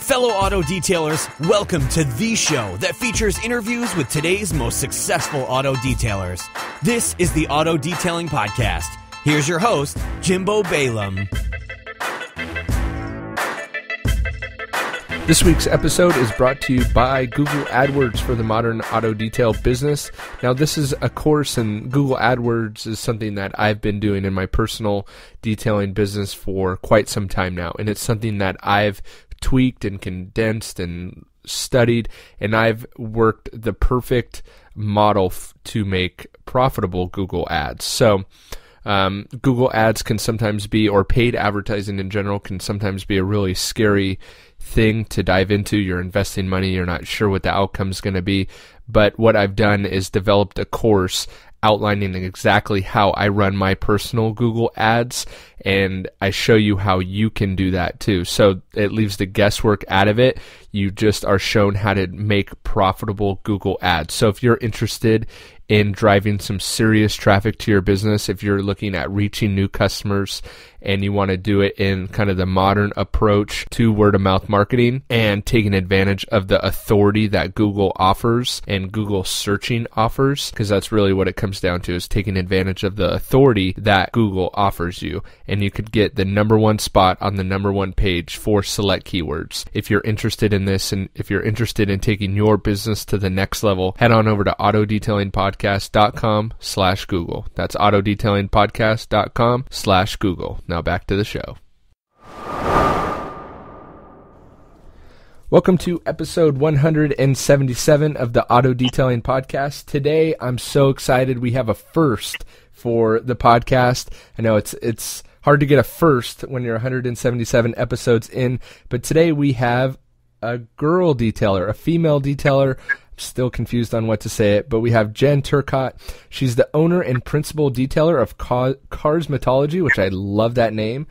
Fellow auto detailers, welcome to the show that features interviews with today's most successful auto detailers. This is the Auto Detailing Podcast. Here's your host, Jimbo Balaam. This week's episode is brought to you by Google AdWords for the modern auto detail business. Now, this is a course, and Google AdWords is something that I've been doing in my personal detailing business for quite some time now, and it's something that I've tweaked and condensed and studied, and I've worked the perfect model to make profitable Google ads. So Google ads can sometimes be, or paid advertising in general, can sometimes be a really scary thing to dive into. You're investing money, you're not sure what the outcome's going to be. But what I've done is developed a course outlining exactly how I run my personal Google ads, and I show you how you can do that too. So it leaves the guesswork out of it. You just are shown how to make profitable Google ads. So if you're interested in driving some serious traffic to your business, if you're looking at reaching new customers and you want to do it in kind of the modern approach to word-of-mouth marketing and taking advantage of the authority that Google offers and Google searching offers, because that's really what it comes down to, is taking advantage of the authority that Google offers you. And you could get the number one spot on the number one page for select keywords. If you're interested in this, and if you're interested in taking your business to the next level, head on over to autodetailingpodcast.com/Google. That's autodetailingpodcast.com/Google. Now back to the show. Welcome to episode 177 of the Auto Detailing Podcast. Today, I'm so excited. We have a first for the podcast. I know it's hard to get a first when you're 177 episodes in, but today we have a girl detailer, a female detailer. Still confused on what to say it, but we have Jen Turcotte. She's the owner and principal detailer of Carsmotology, which I love that name,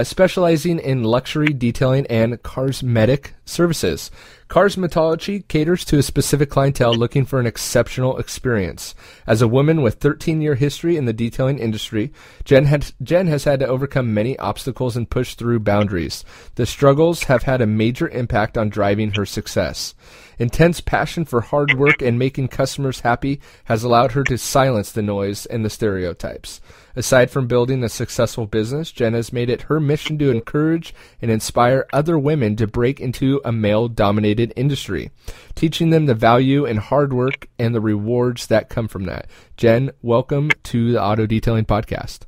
specializing in luxury detailing and cosmetic services. Carsmotology caters to a specific clientele looking for an exceptional experience. As a woman with 13-year history in the detailing industry, Jen has had to overcome many obstacles and push through boundaries. The struggles have had a major impact on driving her success. Intense passion for hard work and making customers happy has allowed her to silence the noise and the stereotypes. Aside from building a successful business, Jen has made it her mission to encourage and inspire other women to break into a male-dominated industry, teaching them the value in hard work and the rewards that come from that. Jen, welcome to the Auto Detailing Podcast.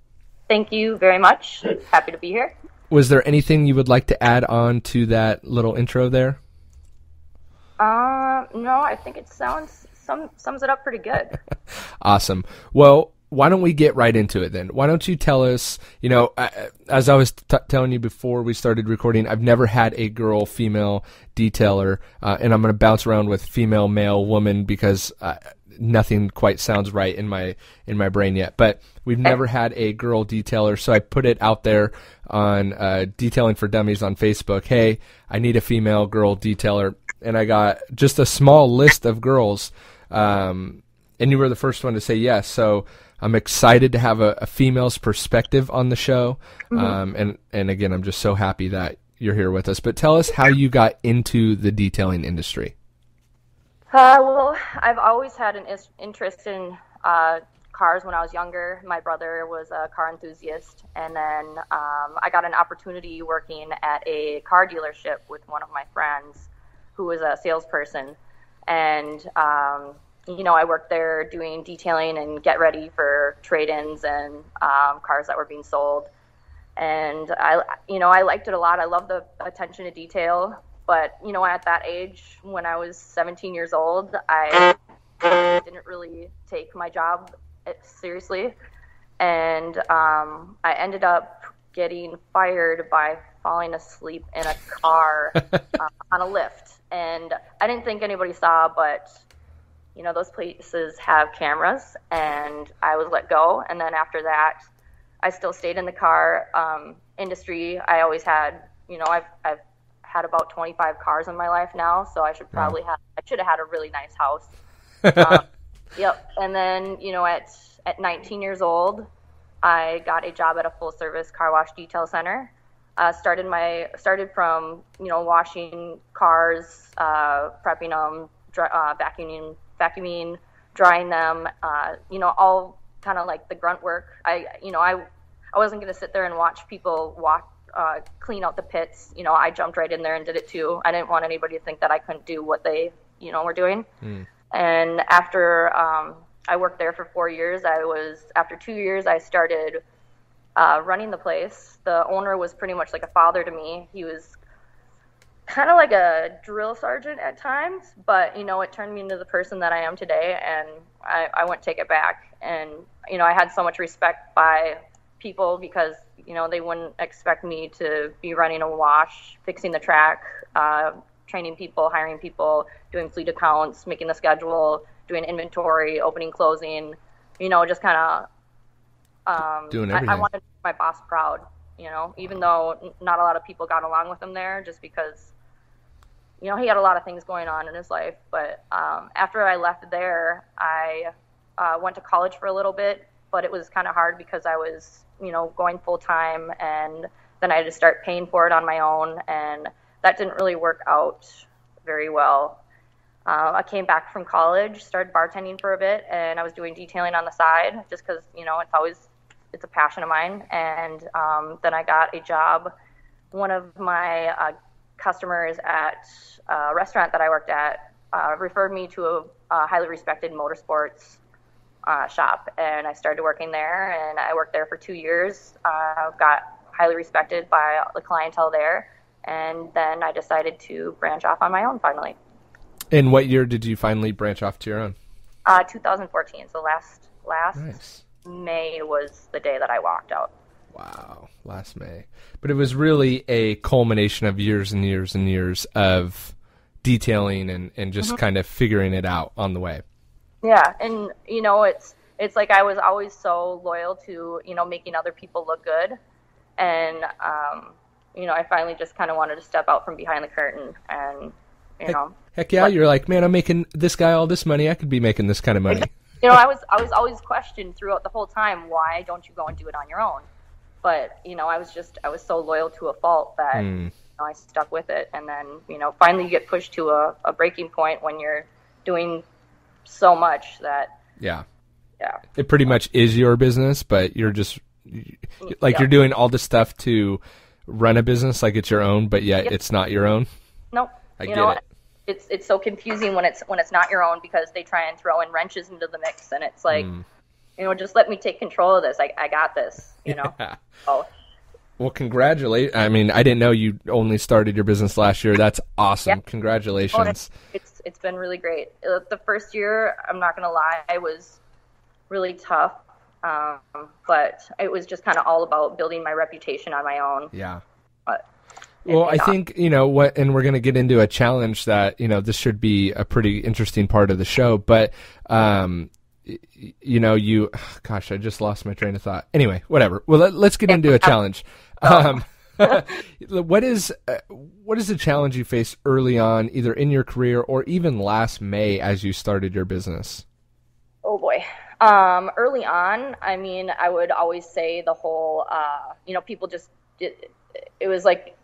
Thank you very much. Happy to be here. Was there anything you would like to add on to that little intro there? No, I think it sums it up pretty good. Awesome. Well, why don't we get right into it then? Why don't you tell us, as I was telling you before we started recording, I've never had a girl-female detailer, and I'm going to bounce around with female, male, woman because nothing quite sounds right in my brain yet. But we've never had a girl detailer, so I put it out there on Detailing for Dummies on Facebook. Hey, I need a female girl detailer. And I got just a small list of girls, and you were the first one to say yes. So I'm excited to have a female's perspective on the show. Mm-hmm. And again, I'm just so happy that you're here with us. But tell us how you got into the detailing industry. Well, I've always had an interest in cars when I was younger. My brother was a car enthusiast, and then I got an opportunity working at a car dealership with one of my friends who was a salesperson, and I worked there doing detailing and get ready for trade-ins and cars that were being sold, and I liked it a lot. I love the attention to detail, but at that age, when I was 17 years old, I didn't really take my job seriously, and I ended up getting fired by falling asleep in a car on a lift. And I didn't think anybody saw, but, those places have cameras, and I was let go. And then after that, I still stayed in the car industry. I always had, I've had about 25 cars in my life now, so I should have had a really nice house. Yep. And then, at 19 years old, I got a job at a full-service car wash detail center. Started from, washing cars, prepping them, vacuuming, drying them, all kind of like the grunt work. I wasn't going to sit there and watch people clean out the pits. I jumped right in there and did it too. I didn't want anybody to think that I couldn't do what they, were doing. And after I worked there for 4 years, after 2 years, I started running the place. The owner was pretty much like a father to me. He was kind of like a drill sergeant at times, but it turned me into the person that I am today, and I wouldn't take it back. And I had so much respect by people because they wouldn't expect me to be running a wash, fixing the track, training people, hiring people, doing fleet accounts, making the schedule, doing inventory, opening, closing, just kind of doing everything. I wanted to make my boss proud, even though not a lot of people got along with him there, just because he had a lot of things going on in his life. But after I left there, I went to college for a little bit, but it was kind of hard because I was, going full time, and then I had to start paying for it on my own, and that didn't really work out very well. I came back from college, started bartending for a bit, and I was doing detailing on the side just because, it's a passion of mine. And then I got a job. One of my customers at a restaurant that I worked at referred me to a highly respected motorsports shop, and I started working there, and I worked there for 2 years. Got highly respected by the clientele there, and then I decided to branch off on my own finally. And what year did you finally branch off to your own? 2014. So last Nice. May was the day that I walked out. Wow, last May. But it was really a culmination of years and years and years of detailing and just kind of figuring it out on the way. Yeah, and it's like I was always so loyal to making other people look good, and I finally just kind of wanted to step out from behind the curtain, and Heck yeah, you're like, man, I'm making this guy all this money. I could be making this kind of money. I was always questioned throughout the whole time, why don't you go and do it on your own? But I was so loyal to a fault that I stuck with it, and then finally you get pushed to a breaking point when you're doing so much that it pretty much is your business, but you're just you're doing all this stuff to run a business like it's your own, but yet it's not your own. Nope. I get it. It's so confusing when it's not your own, because they try and throw in wrenches into the mix, and it's like just let me take control of this. I got this. Oh. Well, congratulate. I mean, I didn't know you only started your business last year. That's awesome. Yeah. Congratulations. It's been really great. The first year, I'm not going to lie, it was really tough. But it was just kind of all about building my reputation on my own. Yeah. But well, I think, and we're going to get into a challenge that, this should be a pretty interesting part of the show, but, gosh, I just lost my train of thought. Anyway, whatever. Well, let's get into a challenge. What is the challenge you faced early on, either in your career or even last May as you started your business? Oh boy. Early on, I mean, I would always say the whole, people just, it was like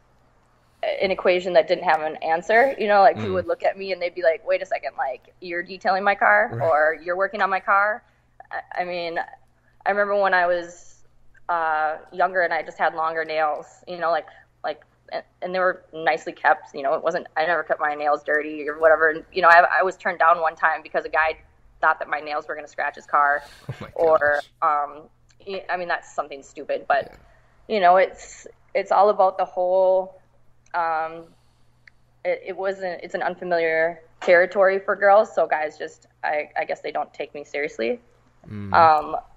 an equation that didn't have an answer, people would look at me and they'd be like, wait a second, like, you're detailing my car or you're working on my car. I mean, I remember when I was younger and I just had longer nails, and they were nicely kept, it wasn't, I never kept my nails dirty or whatever. And, I was turned down one time because a guy thought that my nails were going to scratch his car. Oh my gosh. Or, I mean, that's something stupid, but, it's all about the whole, it's an unfamiliar territory for girls. So guys just, I guess they don't take me seriously.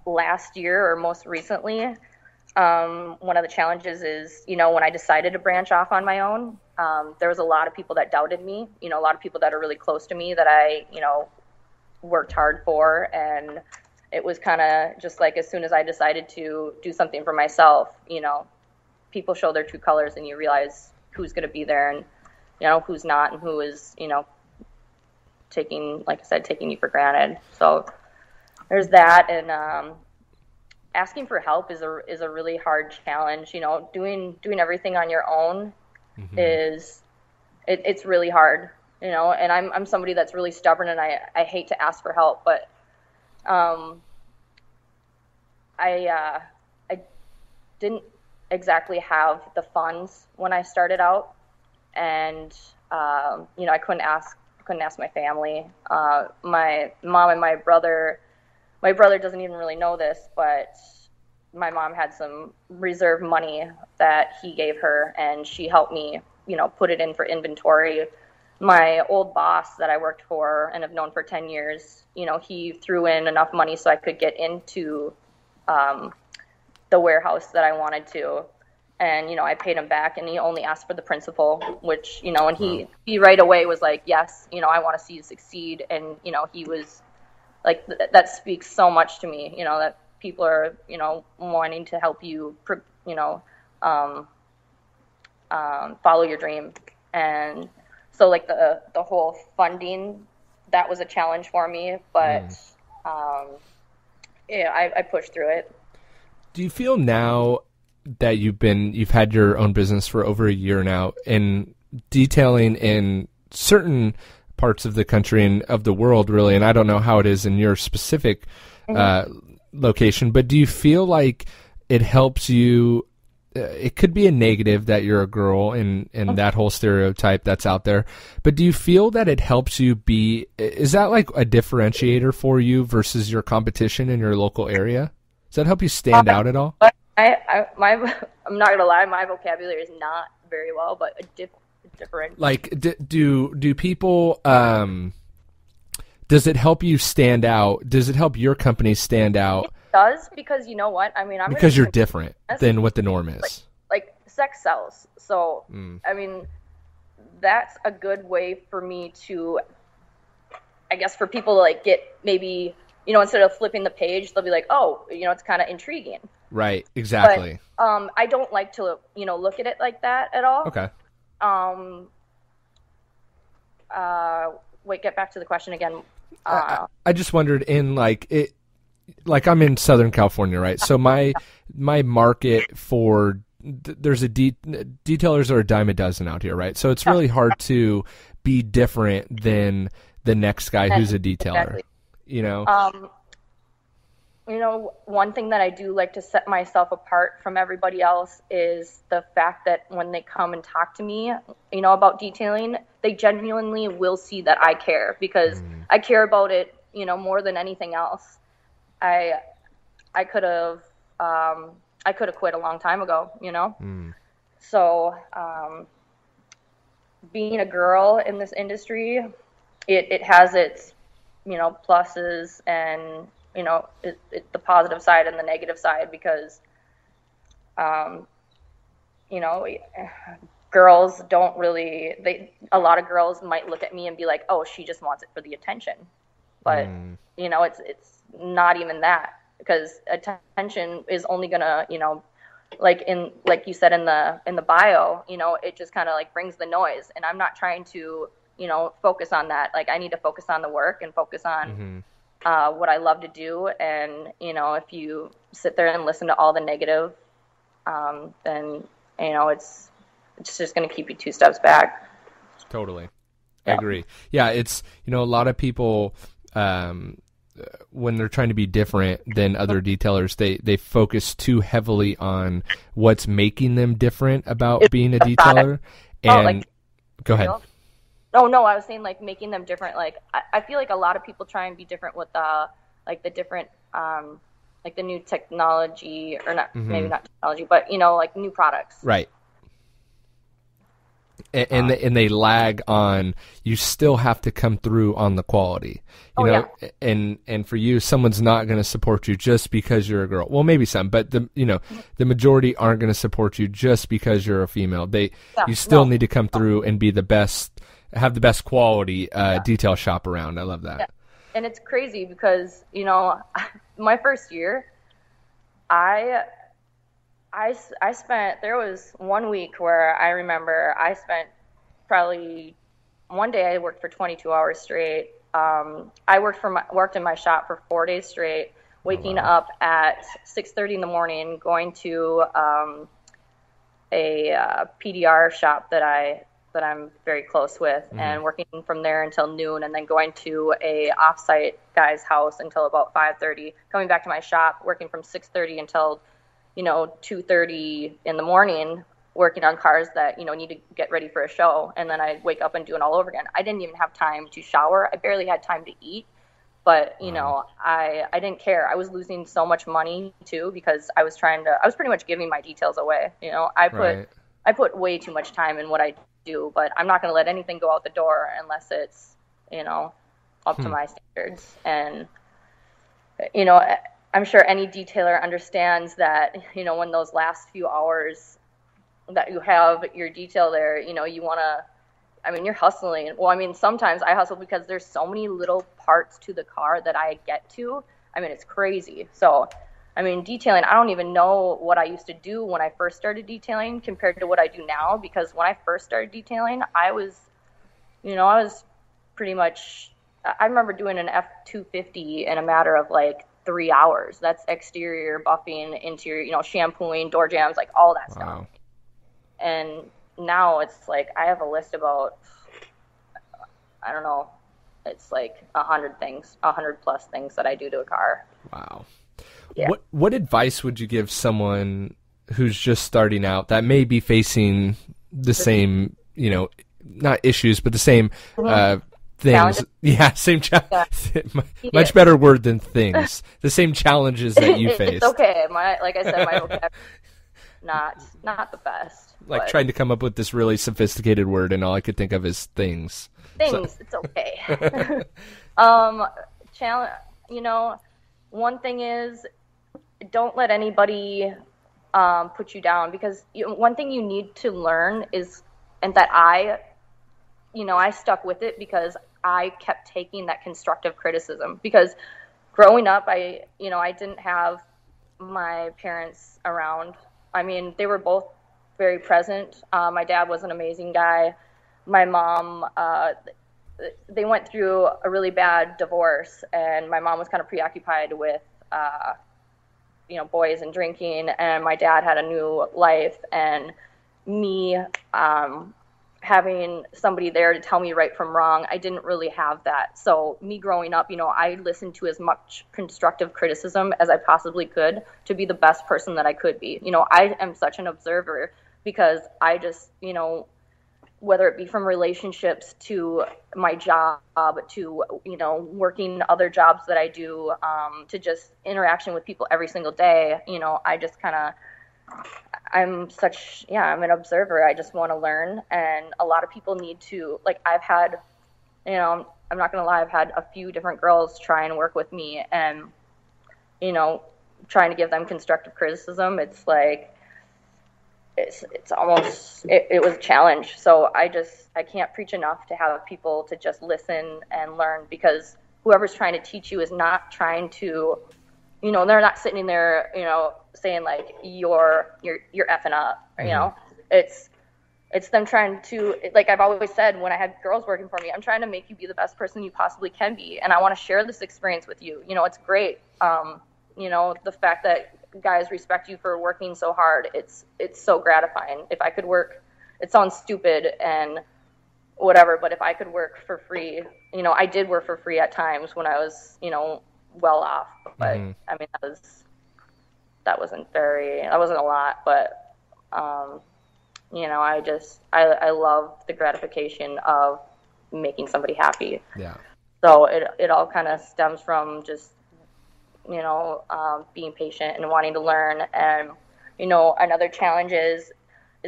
Last year or most recently, one of the challenges is, when I decided to branch off on my own, there was a lot of people that doubted me, a lot of people that are really close to me that I, worked hard for. And it was kind of just like, as soon as I decided to do something for myself, people show their true colors and you realize who's going to be there and, who's not, and who is, taking you for granted. So there's that. And, asking for help is a really hard challenge. You know, doing everything on your own is it's really hard. You know, and I'm somebody that's really stubborn, and I hate to ask for help, but I didn't exactly have the funds when I started out, and you know, I couldn't ask my family. My mom and my brother doesn't even really know this, but my mom had some reserve money that he gave her, and she helped me, you know, put it in for inventory. My old boss that I worked for and have known for 10 years, you know, he threw in enough money so I could get into the warehouse that I wanted to. And, you know, I paid him back, and he only asked for the principal, which, you know, and he right away was like, yes, you know, I want to see you succeed. And, you know, he was like, that speaks so much to me, you know, that people are, you know, wanting to help you, you know, follow your dream. And so like the whole funding, that was a challenge for me, but yeah, I pushed through it. Do you feel now that you've had your own business for over a year now, and detailing in certain parts of the country and of the world, really, and I don't know how it is in your specific location, but do you feel like it helps you? It could be a negative that you're a girl and that whole stereotype that's out there, but do you feel that it helps you be, is that like a differentiator for you versus your competition in your local area? Does that help you stand out at all? I'm not gonna lie, my vocabulary is not very well, but different. Like, do people? Does it help you stand out? Does it help your company stand out? It does, because you know what? I mean, because you're different than what the norm is. Like sex sells, so I mean, that's a good way for me to, I guess, for people to like get maybe, you know, instead of flipping the page, they'll be like, oh, you know, it's kind of intriguing. Right, exactly. But I don't like to, you know, look at it like that at all. Okay. Wait, get back to the question again. I just wondered, in like it, like I'm in Southern California, right? So my market for there's detailers are a dime a dozen out here, right? So it's really hard to be different than the next guy who's a detailer. Exactly. You know. You know, one thing that I do like to set myself apart from everybody else is the fact that when they come and talk to me, you know, about detailing, they genuinely will see that I care, because I care about it, you know, more than anything else. I could have quit a long time ago, you know. So being a girl in this industry, it has its, you know, pluses and, you know, the positive side and the negative side, because, you know, girls don't really, a lot of girls might look at me and be like, oh, she just wants it for the attention. But, you know, it's not even that, because attention is only gonna, you know, like you said in the bio, you know, it just kind of like brings the noise, and I'm not trying to, you know, focus on that. Like, I need to focus on the work and focus on what I love to do. And, you know, if you sit there and listen to all the negative, then, you know, it's just going to keep you two steps back. Totally. I agree. Yeah. It's, you know, a lot of people, when they're trying to be different than other detailers, they focus too heavily on what's making them different about being a detailer. And go ahead. Oh, no, I was saying, like, making them different. Like, I feel like a lot of people try and be different with, like, the different, like, the new technology, or not, maybe not technology, but, you know, like, new products. Right. And they lag on, you still have to come through on the quality, you know, and for you, someone's not going to support you just because you're a girl. Well, maybe some, but the majority aren't going to support you just because you're a female. You still need to come through and be the best, have the best quality detail shop around. I love that. Yeah. And it's crazy because, you know, my first year, I spent, there was 1 week where I remember I spent probably, one day I worked for 22 hours straight. I worked in my shop for 4 days straight, waking up at 6:30 in the morning, going to a PDR shop that I'm very close with, and working from there until noon, and then going to a offsite guy's house until about 5:30, coming back to my shop, working from 6:30 until 2:30 in the morning, working on cars that need to get ready for a show, and then I'd wake up and do it all over again. I didn't even have time to shower. I barely had time to eat, but I didn't care. I was losing so much money too, because I was pretty much giving my details away. I put way too much time in what I do, but I'm not going to let anything go out the door unless it's up to my standards. And I'm sure any detailer understands that when those last few hours that you have your detail there, you want to, you're hustling. Well, sometimes I hustle because there's so many little parts to the car that I get to. It's crazy. So detailing, I don't even know what I used to do when I first started detailing compared to what I do now, because when I first started detailing, I was pretty much, I remember doing an F250 in a matter of like 3 hours. That's exterior buffing, interior, shampooing, door jams, like all that stuff. And now it's like I have a list about, I don't know, it's like 100 plus things that I do to a car. Wow. Yeah. What advice would you give someone who's just starting out that may be facing the same, not issues, but the same things? Challenges? Yeah, same much better word than things. The same challenges that you faced. It's okay. Like I said, my vocabulary not the best. Like trying to come up with this really sophisticated word, and all I could think of is things. Things, it's okay. Challenge. One thing is, don't let anybody put you down, because one thing you need to learn is, and that I stuck with it because I kept taking that constructive criticism. Because growing up, I didn't have my parents around. They were both very present. My dad was an amazing guy. My mom, they went through a really bad divorce, and my mom was kind of preoccupied with, boys and drinking, and my dad had a new life, and me, having somebody there to tell me right from wrong, I didn't really have that. So me growing up, I listened to as much constructive criticism as I possibly could to be the best person that I could be. I am such an observer, because I just, whether it be from relationships to my job to, working other jobs that I do, to just interaction with people every single day, I just I'm an observer. I just want to learn. And a lot of people need to, I've had, I'm not going to lie, I've had a few different girls try and work with me, and, trying to give them constructive criticism. It's like, it's almost, it was a challenge. So I can't preach enough to have people to just listen and learn, because whoever's trying to teach you is not trying to, they're not sitting there, saying like you're effing up, it's them trying to, like I've always said when I had girls working for me, I'm trying to make you be the best person you possibly can be, and I want to share this experience with you. It's great. The fact that guys respect you for working so hard, it's so gratifying. If I could work, it sounds stupid and whatever, but if I could work for free, I did work for free at times when I was, well off, but that wasn't a lot, but I love the gratification of making somebody happy. Yeah. So it all kind of stems from just being patient and wanting to learn. And another challenge is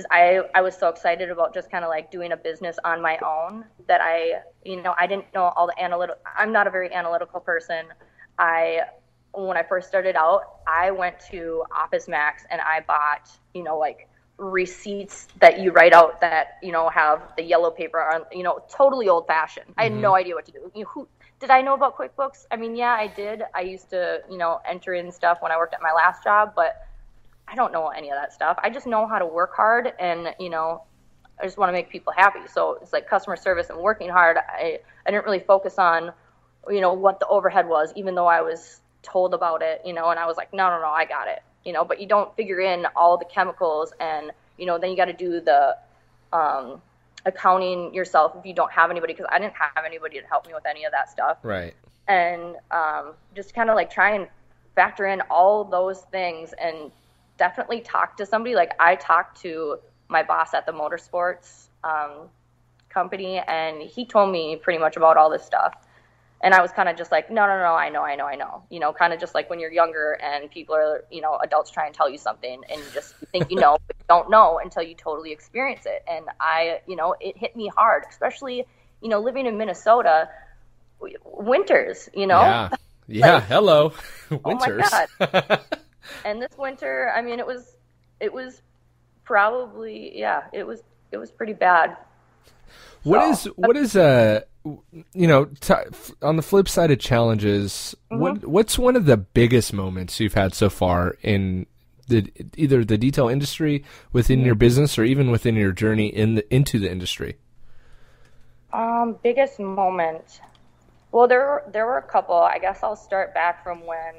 I was so excited about just kind of like doing a business on my own that I didn't know all the I'm not a very analytical person. When I first started out, I went to Office Max and I bought, receipts that you write out that, have the yellow paper on, totally old fashioned. I had no idea what to do. Did I know about QuickBooks? Yeah, I did. I used to, enter in stuff when I worked at my last job, but I don't know any of that stuff. I just know how to work hard, and, I just want to make people happy. So it's like customer service and working hard. I didn't really focus on, what the overhead was, even though I was, told about it, and I was like, no, I got it, but you don't figure in all the chemicals, and, then you got to do the accounting yourself if you don't have anybody, because I didn't have anybody to help me with any of that stuff. Right. And just kind of like try and factor in all those things, and definitely talk to somebody. Like, I talked to my boss at the motorsports company, and he told me pretty much about all this stuff. And I was kind of just like, no, I know. Kind of just like when you're younger and people are, adults try and tell you something, and you just think but you don't know until you totally experience it. And it hit me hard, especially, living in Minnesota, winters, Yeah, like, hello, winters. Oh my God. And this winter, I mean, it was probably, it was pretty bad. What is on the flip side of challenges, what's one of the biggest moments you've had so far in either the detail industry, within your business, or even within your journey into the industry? Biggest moment. Well, there were a couple. I guess I'll start back from when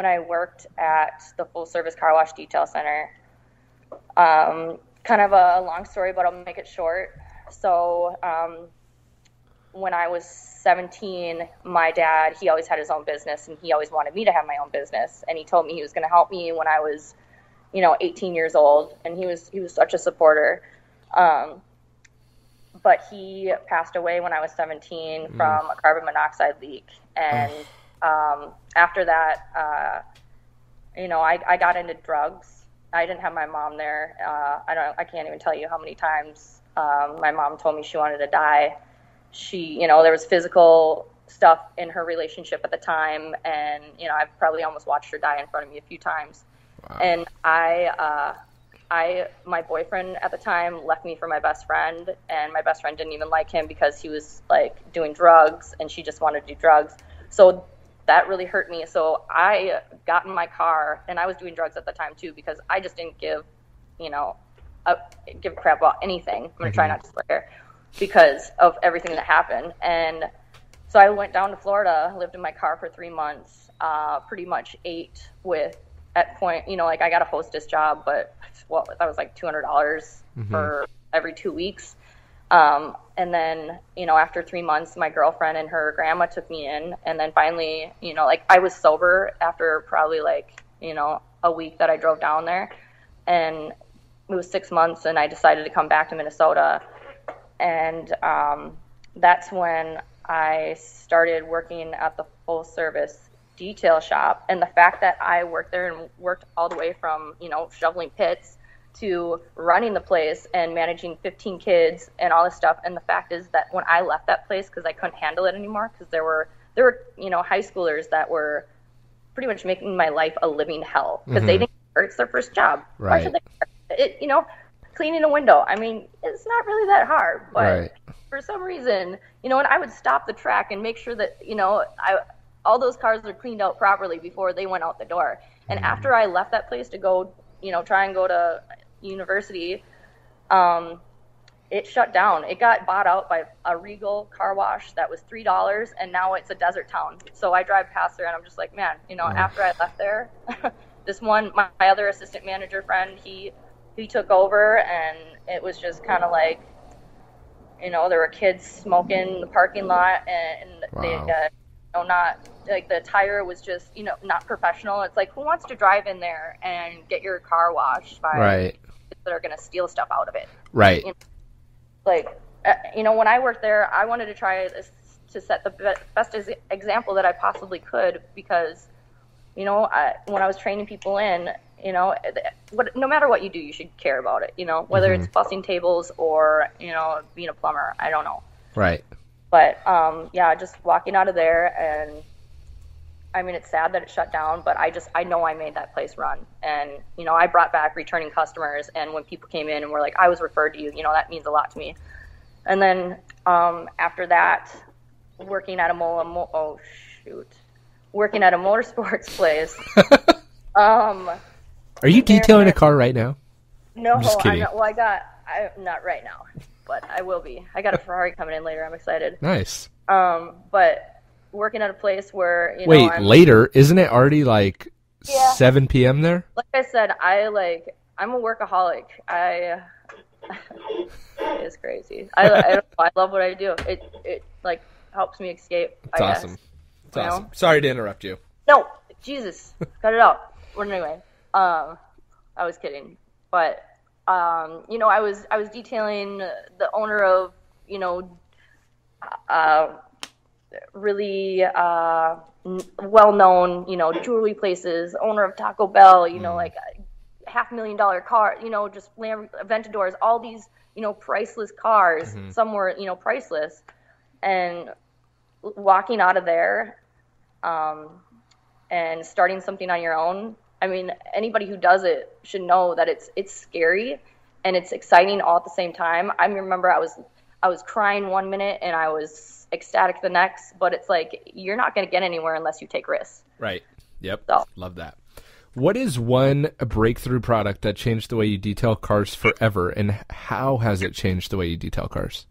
I worked at the full service car wash detail center. Kind of a long story, but I'll make it short. So when I was 17, my dad, he always had his own business, and he always wanted me to have my own business. And he told me he was going to help me when I was, 18 years old. And he was such a supporter. But he passed away when I was 17 from a carbon monoxide leak. And after that, I got into drugs. I didn't have my mom there. I can't even tell you how many times my mom told me she wanted to die. She, there was physical stuff in her relationship at the time, and I've probably almost watched her die in front of me a few times. Wow. And my boyfriend at the time left me for my best friend, and my best friend didn't even like him because he was like doing drugs, and she just wanted to do drugs. So that really hurt me. So I got in my car, and I was doing drugs at the time too, because I just didn't give a crap about anything. I'm going to try not to swear because of everything that happened. And so I went down to Florida, lived in my car for 3 months, pretty much ate with, at point, like I got a hostess job, but that was like $200 for every 2 weeks. And then, after 3 months, my girlfriend and her grandma took me in. And then finally, I was sober after probably a week that I drove down there. And it was 6 months, and I decided to come back to Minnesota. And that's when I started working at the full service detail shop. And the fact that I worked there and worked all the way from, shoveling pits to running the place and managing 15 kids and all this stuff. And the fact is that when I left that place, because I couldn't handle it anymore, because there were high schoolers that were pretty much making my life a living hell, because they didn't care. It's their first job. Right. Why should they care? Cleaning a window, I mean, it's not really that hard, but for some reason, and I would stop the track and make sure that all those cars were cleaned out properly before they went out the door. And after I left that place to go try and go to university, it shut down. It got bought out by a Regal car wash that was $3, and now it's a desert town. So I drive past there, and I'm just like, man, after I left there, my other assistant manager friend, he took over, and it was just kind of like, there were kids smoking in the parking lot, and they not like the tire was just not professional. It's like, who wants to drive in there and get your car washed by kids that are going to steal stuff out of it? Right. When I worked there, I wanted to try to set the best example that I possibly could, because when I was training people in, no matter what you do, you should care about it, whether it's bussing tables or being a plumber. I don't know. Right. But, just walking out of there, and I mean, it's sad that it shut down, but I know I made that place run. And, I brought back returning customers, and when people came in and were like, I was referred to you, that means a lot to me. And then, after that, working at a motorsports place. Are you detailing a car right now? No, I'm just kidding. Not right now, but I will be. I got a Ferrari coming in later. I'm excited. Nice. But working at a place where, Wait, later? Isn't it already like 7 p.m. there? Like I said, I'm a workaholic. It's crazy. I love what I do. It like helps me escape. It's awesome. It's awesome. Sorry to interrupt you. No, Jesus, cut it out. Well, anyway, I was kidding, but I was detailing the owner of really well-known jewelry places, owner of Taco Bell, like $500,000 car, just Aventadors, all these priceless cars. Some were priceless, and walking out of there and starting something on your own. I mean, anybody who does it should know that it's scary and it's exciting all at the same time. I remember I was crying one minute and I was ecstatic the next, but it's like you're not going to get anywhere unless you take risks. Right. Yep. So. Love that. What is one breakthrough product that changed the way you detail cars forever, and how has it changed the way you detail cars?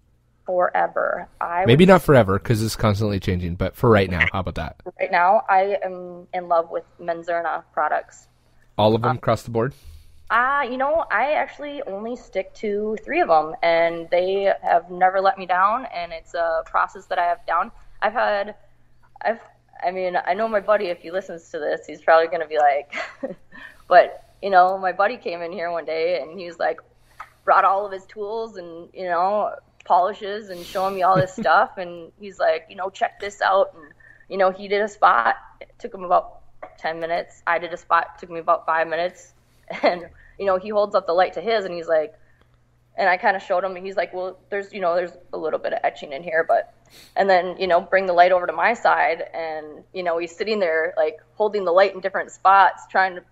Forever. Maybe not forever because it's constantly changing, but for right now, how about that? Right now, I am in love with Menzerna products. All of them across the board? I actually only stick to 3 of them, and they have never let me down, and it's a process that I have down. I know my buddy, if he listens to this, he's probably going to be like, but, my buddy came in here one day, and he was like, brought all of his tools and, polishes and showing me all this stuff, and he's like, check this out, and, he did a spot. It took him about 10 minutes. I did a spot. It took me about 5 minutes. And, he holds up the light to his, and he's like, and I kind of showed him, and he's like, well, there's a little bit of etching in here, but, and then, bring the light over to my side, and, he's sitting there, like, holding the light in different spots, trying to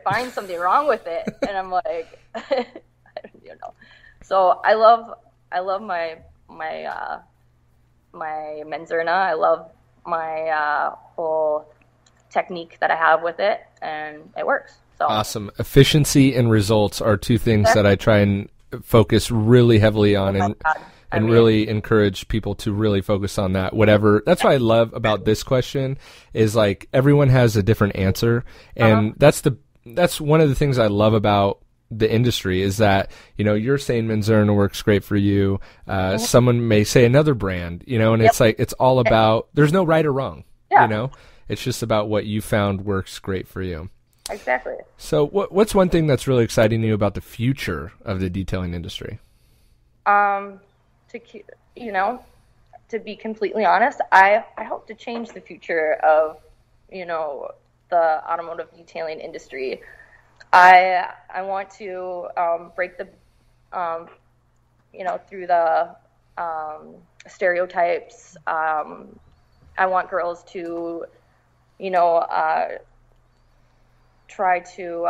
find something wrong with it. And I'm like, I don't even know. So I love my Menzerna. I love my whole technique that I have with it, and it works. So. Awesome. Efficiency and results are 2 things that I try and focus really heavily on, and really encourage people to really focus on that. Whatever. That's what I love about this question is like everyone has a different answer, and that's one of the things I love about the industry is that, you're saying Menzerna works great for you. Someone may say another brand, and it's like, it's all about, there's no right or wrong, it's just about what you found works great for you. Exactly. So what's one thing that's really exciting to you about the future of the detailing industry? To be completely honest, I hope to change the future of, the automotive detailing industry. I want to break the, through the stereotypes. I want girls to, try to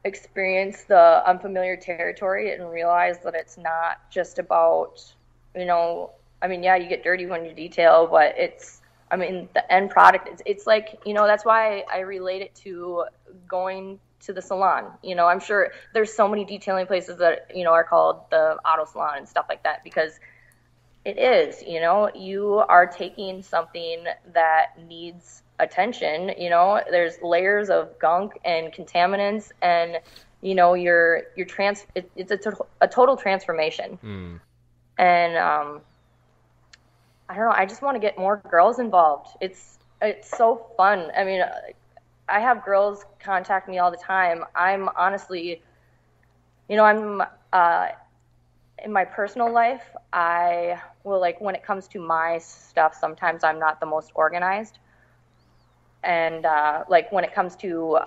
experience the unfamiliar territory and realize that it's not just about, you get dirty when you detail, but the end product, it's like, that's why I relate it to going to the salon. I'm sure there's so many detailing places that, are called the auto salon and stuff like that, because it is, you are taking something that needs attention. There's layers of gunk and contaminants, and it's a total transformation. And I don't know, I just want to get more girls involved. It's so fun. I mean, I have girls contact me all the time. I'm honestly, I'm in my personal life, I will, when it comes to my stuff, sometimes I'm not the most organized. And when it comes to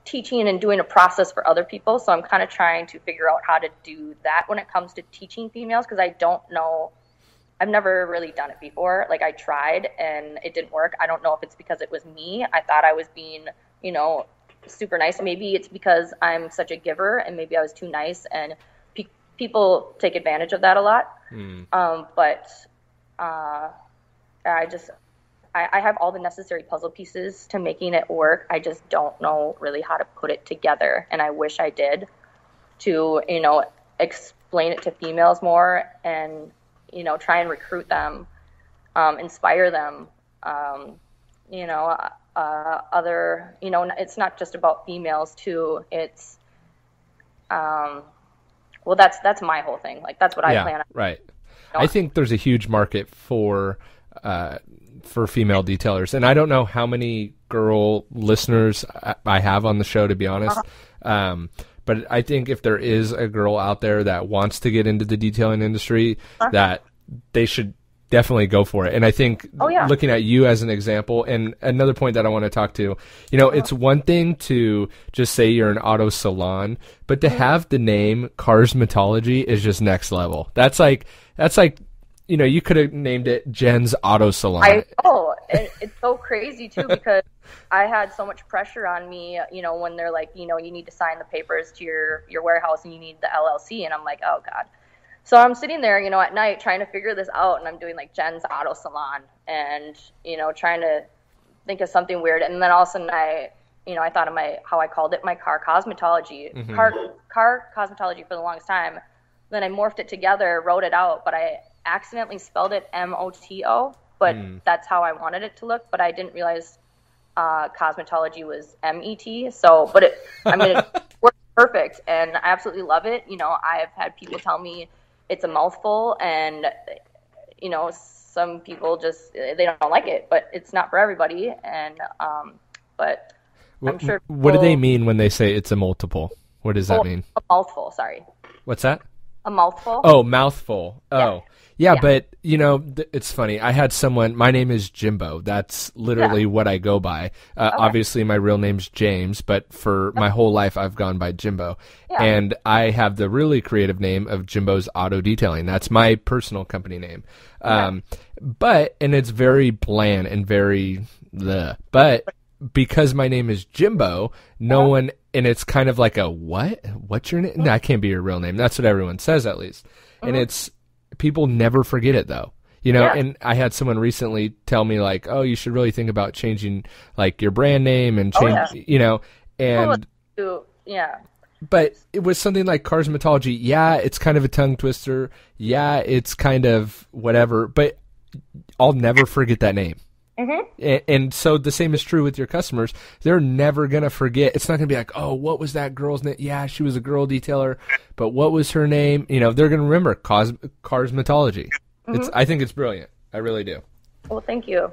teaching and doing a process for other people, so I'm kind of trying to figure out how to do that when it comes to teaching females, because I don't know, I've never really done it before. I tried and it didn't work. I don't know if it's because it was me. I thought I was being, super nice. Maybe it's because I'm such a giver, and maybe I was too nice, and people take advantage of that a lot. I have all the necessary puzzle pieces to making it work. I just don't know really how to put it together, and I wish I did, to, explain it to females more and, try and recruit them inspire them. Other, it's not just about females too. It's, that's my whole thing. Like, that's what I plan on. Right. I think there's a huge market for female detailers, and I don't know how many girl listeners I have on the show, to be honest. But I think if there is a girl out there that wants to get into the detailing industry, that they should definitely go for it. And I think looking at you as an example, and another point that I want to talk to, it's one thing to just say you're an auto salon, but to have the name Carsmotology is just next level. That's like, you could have named it Jen's Auto Salon. I know. It's so crazy too, because I had so much pressure on me, when they're like, you need to sign the papers to your warehouse and you need the LLC. And I'm like, oh God. So I'm sitting there, at night trying to figure this out, and I'm doing like Jen's Auto Salon and, trying to think of something weird. And then all of a sudden I thought of how I called it my car cosmetology, car cosmetology for the longest time. Then I morphed it together, wrote it out, but I accidentally spelled it MOTO, but that's how I wanted it to look. But I didn't realize cosmetology was MET. So, but it worked perfect, and I absolutely love it. I've had people tell me it's a mouthful, and some people just they don't like it, but it's not for everybody. And but I'm sure. What do they mean when they say it's a multiple? What does that mean? A mouthful. Sorry. What's that? A mouthful. Oh, mouthful. Oh. Yeah, but, it's funny. I had someone, my name is Jimbo. That's literally what I go by. Obviously, my real name's James, but for my whole life, I've gone by Jimbo. Yeah. And I have the really creative name of Jimbo's Auto Detailing. That's my personal company name. And it's very bland and very bleh. But because my name is Jimbo, no one, and it's kind of like a, what? What's your name? No, that can't be your real name. That's what everyone says, at least. And people never forget it, though. And I had someone recently tell me, like, oh, you should really think about changing, like, your brand name and change, and but it was something like Carsmotology. Yeah, it's kind of a tongue twister. Yeah, it's kind of whatever, but I'll never forget that name. And so the same is true with your customers. They're never going to forget. It's not going to be like, oh, what was that girl's name? Yeah, she was a girl detailer, but what was her name? They're going to remember Carsmotology. I think it's brilliant. I really do. Well, thank you.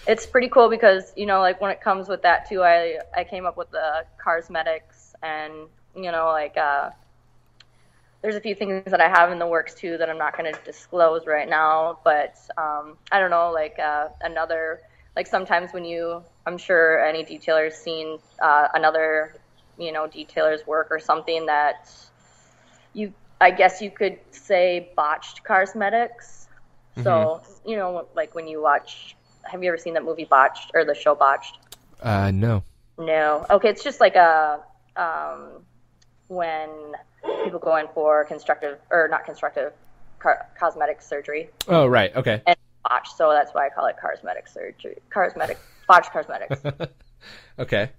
It's pretty cool because, like when it comes with that too, I came up with the Carsmetics, and, there's a few things that I have in the works too that I'm not going to disclose right now, but I don't know, like another, like sometimes when I'm sure any detailer's seen another, detailer's work or something that I guess you could say botched cosmetics. So, like when you watch, have you ever seen that movie Botched, or the show Botched? No. No. Okay, it's just like when people go in for cosmetic surgery. Oh, right. Okay. And botch, so that's why I call it cosmetic surgery. Botch cosmetics. Okay.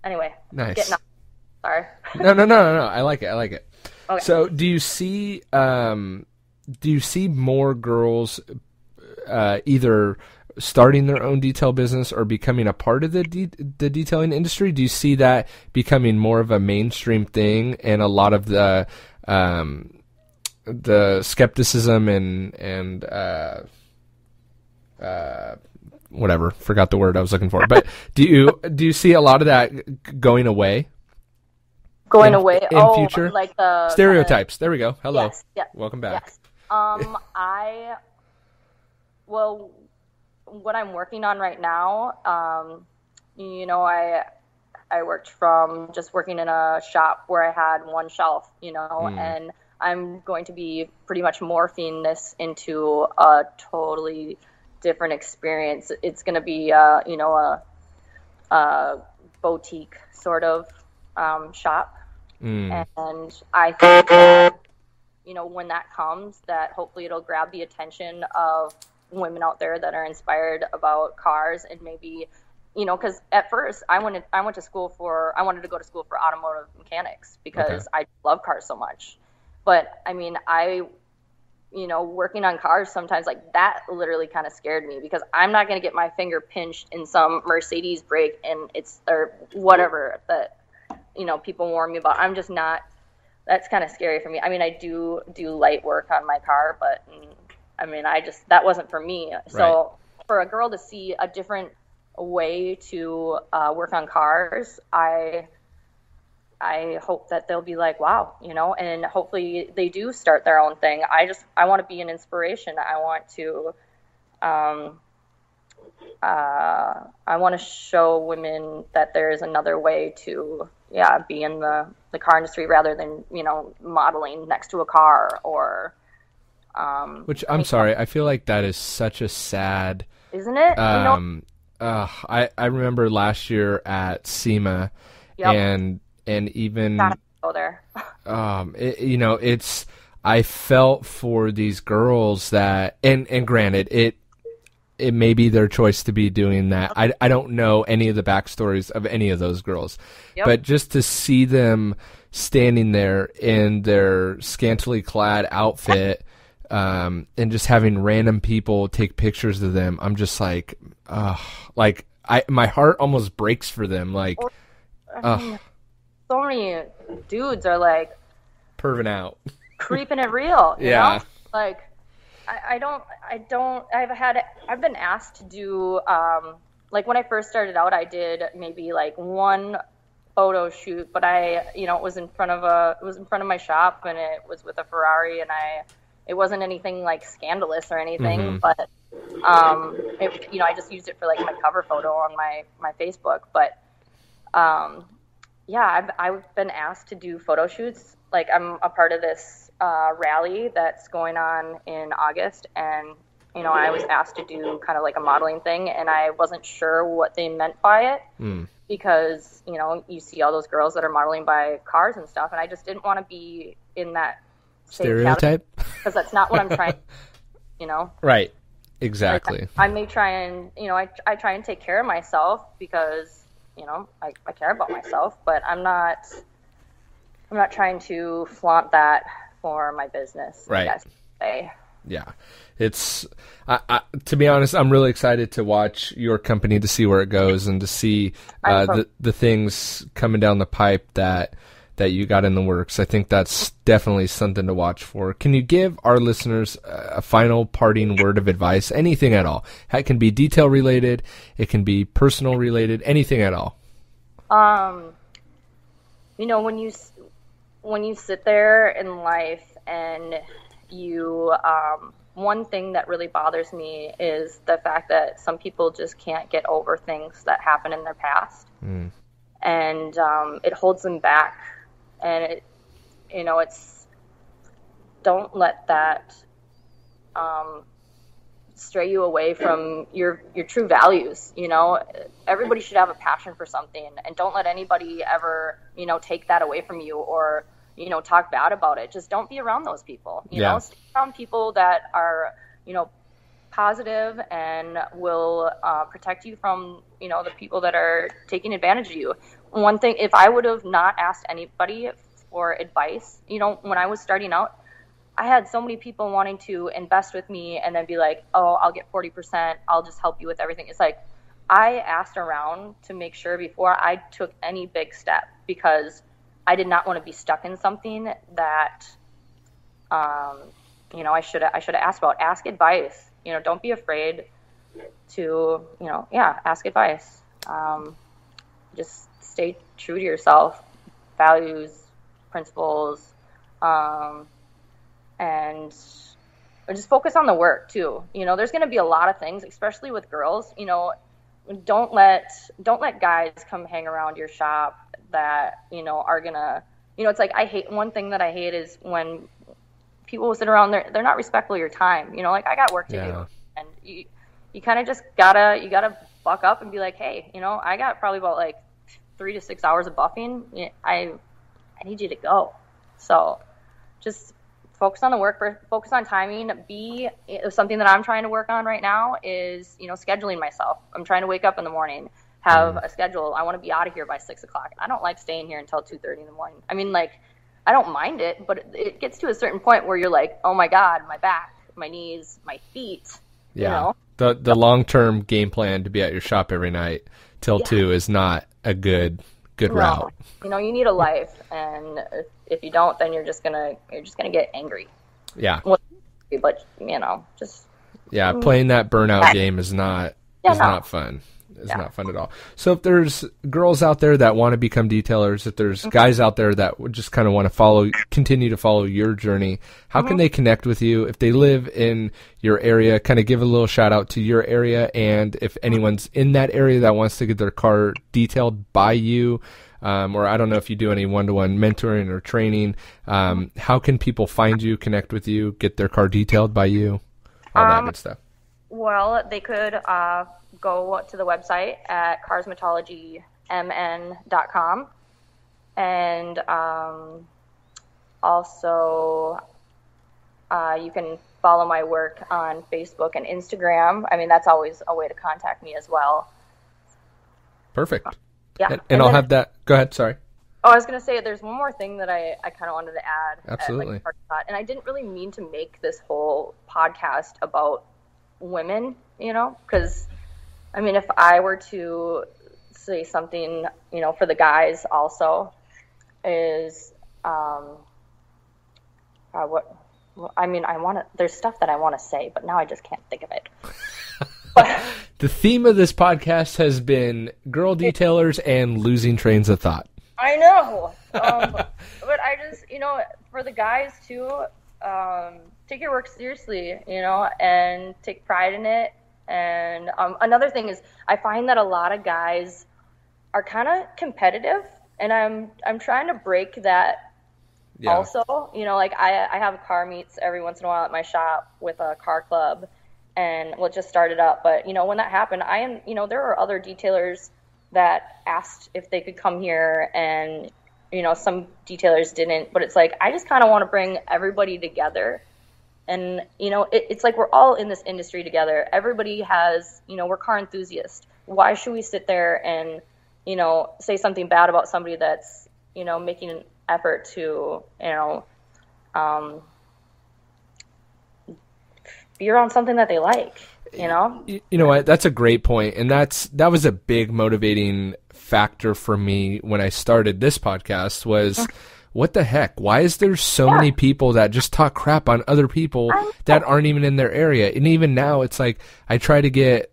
Anyway. Nice. Sorry. No. I like it. Okay. So do you see more girls either starting their own detail business or becoming a part of the detailing industry? Do you see that becoming more of a mainstream thing, and a lot of the skepticism and whatever, forgot the word I was looking for, but do you see a lot of that going away? Going away in future? Like the Stereotypes. There we go. Hello. Yes. Welcome back. Yes. What I'm working on right now, I worked from just working in a shop where I had one shelf, and I'm going to be pretty much morphing this into a totally different experience. It's going to be, a boutique sort of shop. And I think that, when that comes, that hopefully it'll grab the attention of women out there that are inspired about cars, and maybe, because at first I wanted to go to school for automotive mechanics because I love cars so much. But I mean, I working on cars sometimes, like that literally kind of scared me, because I'm not going to get my finger pinched in some Mercedes brake or whatever that, people warn me about. I'm just not, that's kind of scary for me. I mean, I do light work on my car, but that wasn't for me. So Right. For a girl to see a different way to work on cars, I hope that they'll be like, wow, and hopefully they do start their own thing. I want to be an inspiration. I want to, I want to show women that there is another way to, be in the car industry rather than, modeling next to a car or, Which, I'm sorry, I feel like that is such a sad, isn't it? I remember last year at SEMA, Yep. and even Gotta go there. I felt for these girls that, and granted, it may be their choice to be doing that. I don't know any of the backstories of any of those girls, Yep. but just to see them standing there in their scantily clad outfit, and just having random people take pictures of them, I'm just like, my heart almost breaks for them. Like, So many dudes are like perving out. creeping it real. You Yeah. know? Like, I've been asked to do, like when I first started out, I did maybe like one photo shoot, but it was in front of my shop, and it was with a Ferrari, and it wasn't anything like scandalous or anything, but, I just used it for like my cover photo on my Facebook. But, I've been asked to do photo shoots. Like, I'm a part of this rally that's going on in August, and I was asked to do kind of like a modeling thing, and I wasn't sure what they meant by it, because you see all those girls that are modeling by cars and stuff, and I just didn't want to be in that Stereotype, because that's not what I'm trying. Right? Exactly. Like, I may try and I try and take care of myself because I care about myself, but I'm not trying to flaunt that for my business. Right. I guess, say. Yeah, it's to be honest, I'm really excited to watch your company, to see where it goes, and to see the things coming down the pipe that you got in the works. I think that's definitely something to watch for. Can you give our listeners a final parting word of advice? Anything at all. It can be detail related. It can be personal related. Anything at all. When you sit there in life and you, one thing that really bothers me is the fact that some people just can't get over things that happened in their past. And it holds them back. And it's, don't let that stray you away from your true values. Everybody should have a passion for something, and don't let anybody ever, take that away from you or, talk bad about it. Just don't be around those people, stay around people that are, positive and will protect you from, the people that are taking advantage of you. One thing, if I would have not asked anybody for advice, when I was starting out, I had so many people wanting to invest with me and then be like, oh, I'll get 40%. I'll just help you with everything. It's like, I asked around to make sure before I took any big step, because I did not want to be stuck in something that, I should have asked about. Ask advice. Don't be afraid to, ask advice. Just stay true to yourself, values, principles, and just focus on the work too. There's going to be a lot of things, especially with girls. Don't let guys come hang around your shop that are gonna. It's like, one thing that I hate is when people sit around there, they're not respectful of your time. Like, I got work to do, and you kind of just gotta buck up and be like, hey, I got probably about like 3 to 6 hours of buffing. I need you to go. So just focus on the work, focus on timing. Something that I'm trying to work on right now is, scheduling myself. I'm trying to wake up in the morning, have a schedule. I want to be out of here by 6 o'clock. I don't like staying here until 2:30 in the morning. I mean, like, I don't mind it, but it gets to a certain point where you're like, oh my God, my back, my knees, my feet. Yeah. The long-term game plan to be at your shop every night till 2 is not a good route. You need a life, and if you don't, then you're just gonna get angry. Yeah. But just playing that burnout game is not fun. It's not fun at all. So if there's girls out there that want to become detailers, if there's guys out there that would just kind of want to continue to follow your journey, how can they connect with you? If they live in your area, kind of give a little shout out to your area, and if anyone's in that area that wants to get their car detailed by you, or I don't know if you do any one-to-one mentoring or training, how can people find you, connect with you, get their car detailed by you, all that good stuff? Well, they could go to the website at carsmotologymn.com, and also you can follow my work on Facebook and Instagram. I mean, that's always a way to contact me as well. Perfect. Yeah. And I'll have that. Go ahead. Sorry. Oh, I was going to say, there's one more thing that I kind of wanted to add. Absolutely. And I didn't really mean to make this whole podcast about women, because, I mean, if I were to say something, for the guys also is, there's stuff that I want to say, but now I just can't think of it. The theme of this podcast has been girl detailers and losing trains of thought. I know. But I just, for the guys too, take your work seriously, and take pride in it. And another thing is, I find that a lot of guys are kind of competitive, and I'm trying to break that. Yeah. Also, like I have car meets every once in a while at my shop with a car club, and we'll just start it up. But when that happened, there are other detailers that asked if they could come here, and some detailers didn't. But it's like, I just kind of want to bring everybody together. And, it's like we're all in this industry together. Everybody has, we're car enthusiasts. Why should we sit there and, say something bad about somebody that's, making an effort to, be around something that they like, You know what? That's a great point. And that was a big motivating factor for me when I started this podcast was, what the heck? Why is there so many people that just talk crap on other people that aren't even in their area? And even now, it's like I try to get,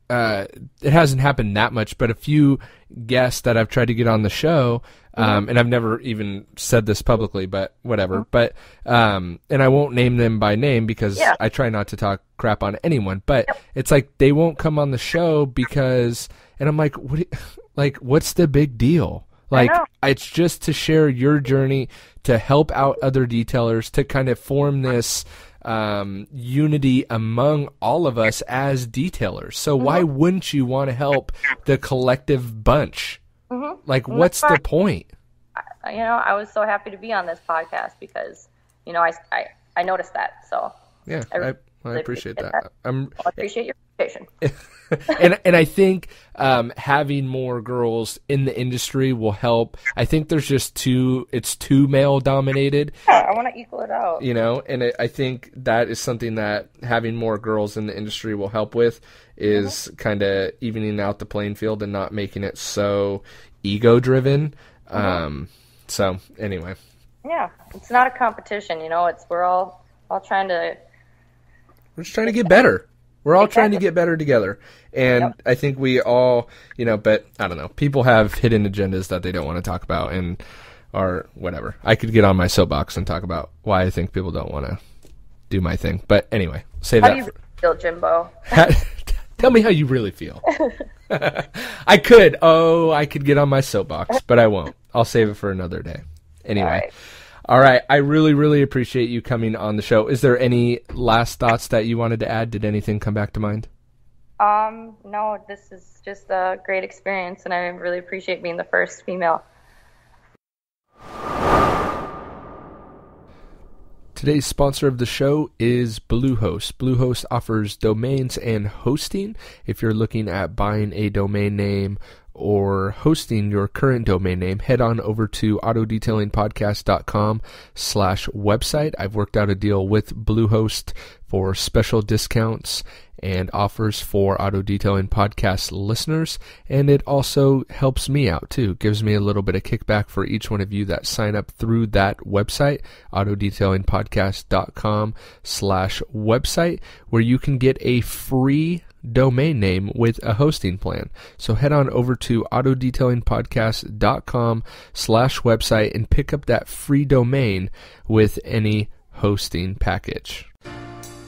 it hasn't happened that much, but a few guests that I've tried to get on the show, and I've never even said this publicly, but whatever. But, and I won't name them by name because I try not to talk crap on anyone, but it's like they won't come on the show because, and I'm like, what's the big deal? Like, it's just to share your journey, to help out other detailers, to kind of form this unity among all of us as detailers. So why wouldn't you want to help the collective bunch? Like, what's the point? I was so happy to be on this podcast because, I noticed that. So yeah, I appreciate that. I appreciate your participation. and I think having more girls in the industry will help. I think there's just it's too male dominated. Yeah, I want to equal it out. And I think that is something that having more girls in the industry will help with, is kind of evening out the playing field and not making it so ego driven. So anyway. Yeah, it's not a competition, we're all trying to. We're just trying to get better. We're all trying to get better together. And I think we all, but I don't know. People have hidden agendas that they don't want to talk about or whatever. I could get on my soapbox and talk about why I think people don't want to do my thing. But anyway, save that. How do you feel, Jimbo? Tell me how you really feel. I could get on my soapbox, but I won't. I'll save it for another day. Anyway. All right. I really, really appreciate you coming on the show. Is there any last thoughts that you wanted to add? Did anything come back to mind? No, this is just a great experience, and I really appreciate being the first female. Today's sponsor of the show is Bluehost. Bluehost offers domains and hosting. If you're looking at buying a domain name or hosting your current domain name, head on over to autodetailingpodcast.com/website. I've worked out a deal with Bluehost for special discounts and offers for Auto Detailing Podcast listeners, and it also helps me out too. Gives me a little bit of kickback for each one of you that sign up through that website, autodetailingpodcast.com/website, where you can get a free domain name with a hosting plan. So head on over to autodetailingpodcast.com/website and pick up that free domain with any hosting package.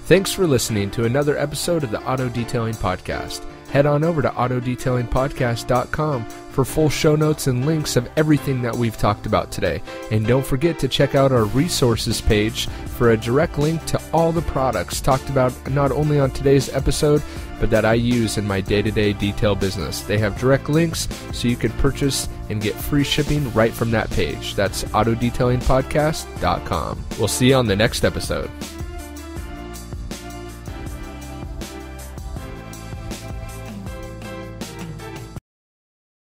Thanks for listening to another episode of the Auto Detailing Podcast. Head on over to autodetailingpodcast.com for full show notes and links of everything that we've talked about today. And don't forget to check out our resources page for a direct link to all the products talked about not only on today's episode, but that I use in my day-to-day detail business. They have direct links so you can purchase and get free shipping right from that page. That's autodetailingpodcast.com. We'll see you on the next episode.